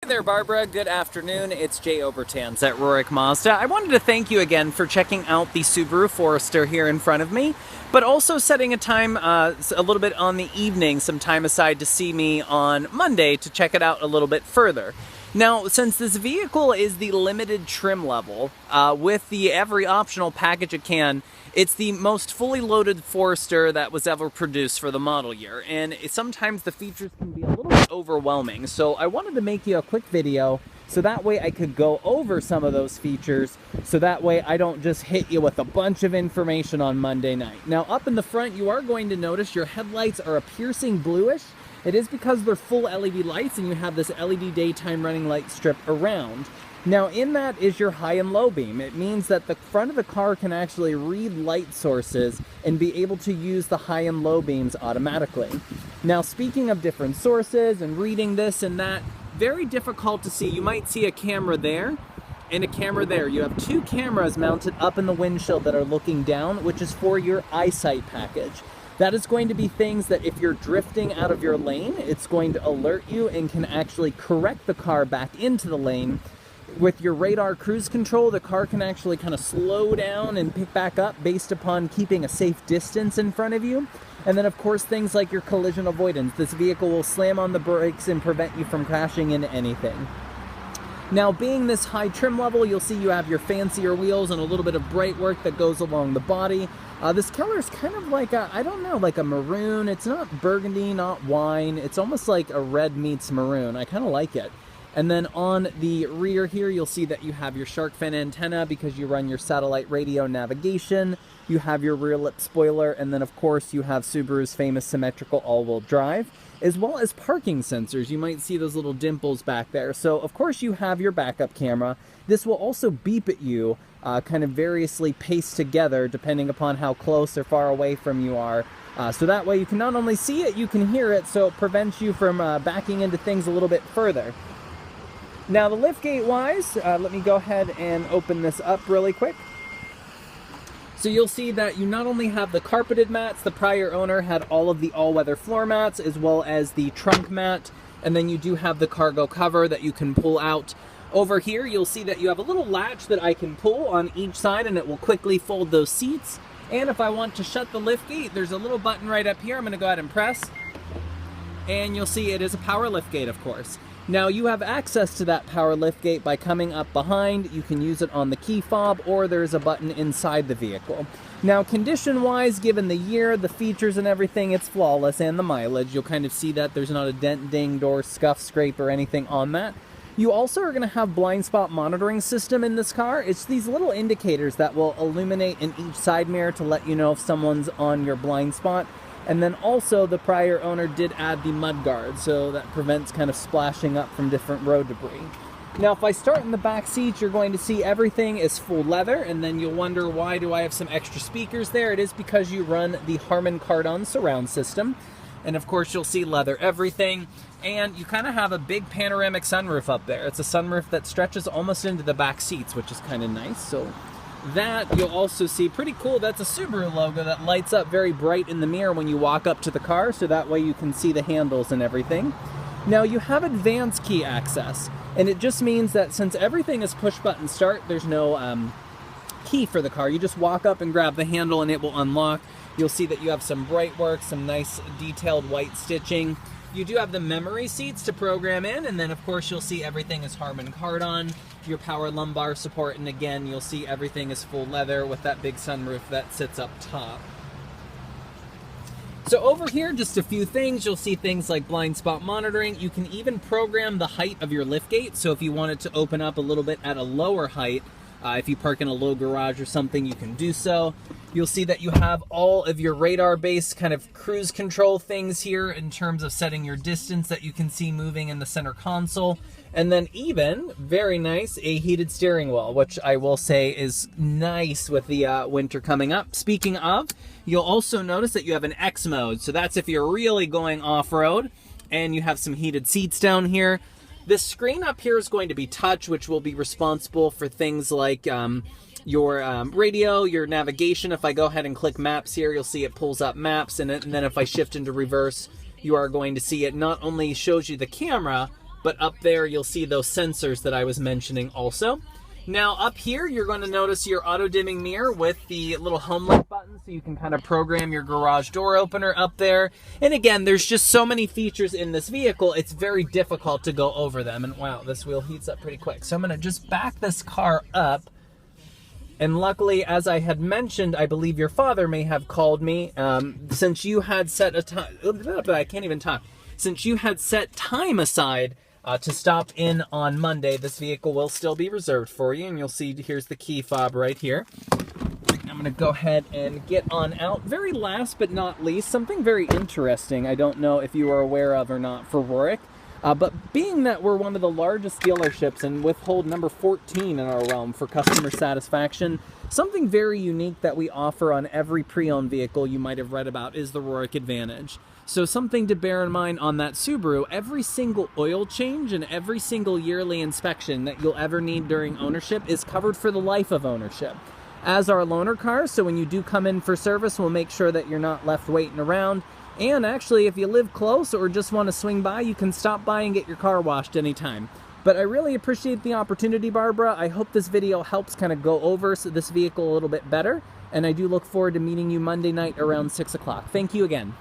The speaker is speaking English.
there, Barbara. Good afternoon. It's Jay Obertans at Rorik Mazda. I wanted to thank you again for checking out the Subaru Forester here in front of me, but also setting a time a little bit on the evening, some time aside to see me on Monday to check it out a little bit further. Now, since this vehicle is the limited trim level, with the every optional package it can, it's the most fully loaded Forester that was ever produced for the model year, and sometimes the features can be a little bit overwhelming. So I wanted to make you a quick video so that way I could go over some of those features, so that way I don't just hit you with a bunch of information on Monday night. Now, up in the front, you are going to notice your headlights are a piercing bluish. It is because they're full LED lights and you have this LED daytime running light strip around. Now, in that is your high and low beam. It means that the front of the car can actually read light sources and be able to use the high and low beams automatically. Now, speaking of different sources and reading this and that, very difficult to see. You might see a camera there and a camera there. You have two cameras mounted up in the windshield that are looking down, which is for your eyesight package. That is going to be things that if you're drifting out of your lane, it's going to alert you and can actually correct the car back into the lane. With your radar cruise control, the car can actually kind of slow down and pick back up based upon keeping a safe distance in front of you. And then, of course, things like your collision avoidance. This vehicle will slam on the brakes and prevent you from crashing into anything. Now, being this high trim level, you'll see you have your fancier wheels and a little bit of bright work that goes along the body. This color is kind of like a, I don't know, like a maroon. It's not burgundy, not wine. It's almost like a red meets maroon. I kind of like it. And then on the rear here, you'll see that you have your shark fin antenna because you run your satellite radio navigation. You have your rear lip spoiler, and then of course you have Subaru's famous symmetrical all-wheel drive, as well as parking sensors. You might see those little dimples back there. So of course you have your backup camera. This will also beep at you, kind of variously paced together depending upon how close or far away from you are. So that way you can not only see it, you can hear it, so it prevents you from backing into things a little bit further. Now, the liftgate wise, let me go ahead and open this up really quick. So you'll see that you not only have the carpeted mats, the prior owner had all of the all-weather floor mats, as well as the trunk mat, and then you do have the cargo cover that you can pull out. Over here, you'll see that you have a little latch that I can pull on each side, and it will quickly fold those seats. And if I want to shut the liftgate, there's a little button right up here. I'm going to go ahead and press, and you'll see it is a power liftgate, of course. Now, you have access to that power liftgate by coming up behind. You can use it on the key fob, or there's a button inside the vehicle. Now, condition-wise, given the year, the features and everything, it's flawless, and the mileage. You'll kind of see that there's not a dent, ding, or scuff, scrape, or anything on that. You also are going to have blind spot monitoring system in this car. It's these little indicators that will illuminate in each side mirror to let you know if someone's on your blind spot. And then also the prior owner did add the mud guard, so that prevents kind of splashing up from different road debris. Now, if I start in the back seat, you're going to see everything is full leather, and then you'll wonder, why do I have some extra speakers there? It is because you run the Harman Kardon surround system. And of course, you'll see leather everything, and you kind of have a big panoramic sunroof up there. It's a sunroof that stretches almost into the back seats, which is kind of nice. So that you'll also see pretty cool. That's a Subaru logo that lights up very bright in the mirror when you walk up to the car, so that way you can see the handles and everything. Now, you have advanced key access, and it just means that since everything is push button start, there's no key for the car. You just walk up and grab the handle and it will unlock. You'll see that you have some bright work, some nice detailed white stitching. You do have the memory seats to program in, and then of course you'll see everything is Harman Kardon, your power lumbar support, and again you'll see everything is full leather with that big sunroof that sits up top. So over here, just a few things. You'll see things like blind spot monitoring. You can even program the height of your liftgate, so if you want it to open up a little bit at a lower height, if you park in a low garage or something, you can do so. You'll see that you have all of your radar-based kind of cruise control things here in terms of setting your distance that you can see moving in the center console. And then even, very nice, a heated steering wheel, which I will say is nice with the winter coming up. Speaking of, you'll also notice that you have an X mode. So that's if you're really going off-road, and you have some heated seats down here. This screen up here is going to be touch, which will be responsible for things like your radio, your navigation. If I go ahead and click maps here, you'll see it pulls up maps, and then if I shift into reverse, you are going to see it not only shows you the camera, but up there you'll see those sensors that I was mentioning also. Now up here, you're going to notice your auto-dimming mirror with the little home light button, so you can kind of program your garage door opener up there. And again, there's just so many features in this vehicle, it's very difficult to go over them. And wow, this wheel heats up pretty quick. So I'm going to just back this car up. And luckily, as I had mentioned, I believe your father may have called me, since you had set a time, I can't even talk. Since you had set time aside to stop in on Monday, this vehicle will still be reserved for you, and you'll see here's the key fob right here. I'm going to go ahead and get on out. Very last but not least, something very interesting I don't know if you are aware of or not for Rorick, but being that we're one of the largest dealerships and withhold number 14 in our realm for customer satisfaction, something very unique that we offer on every pre-owned vehicle you might have read about is the Rorick Advantage. So something to bear in mind on that Subaru, every single oil change and every single yearly inspection that you'll ever need during ownership is covered for the life of ownership. As our loaner cars, so when you do come in for service, we'll make sure that you're not left waiting around. And actually, if you live close or just want to swing by, you can stop by and get your car washed anytime. But I really appreciate the opportunity, Barbara. I hope this video helps kind of go over this vehicle a little bit better. And I do look forward to meeting you Monday night around 6 o'clock. Thank you again.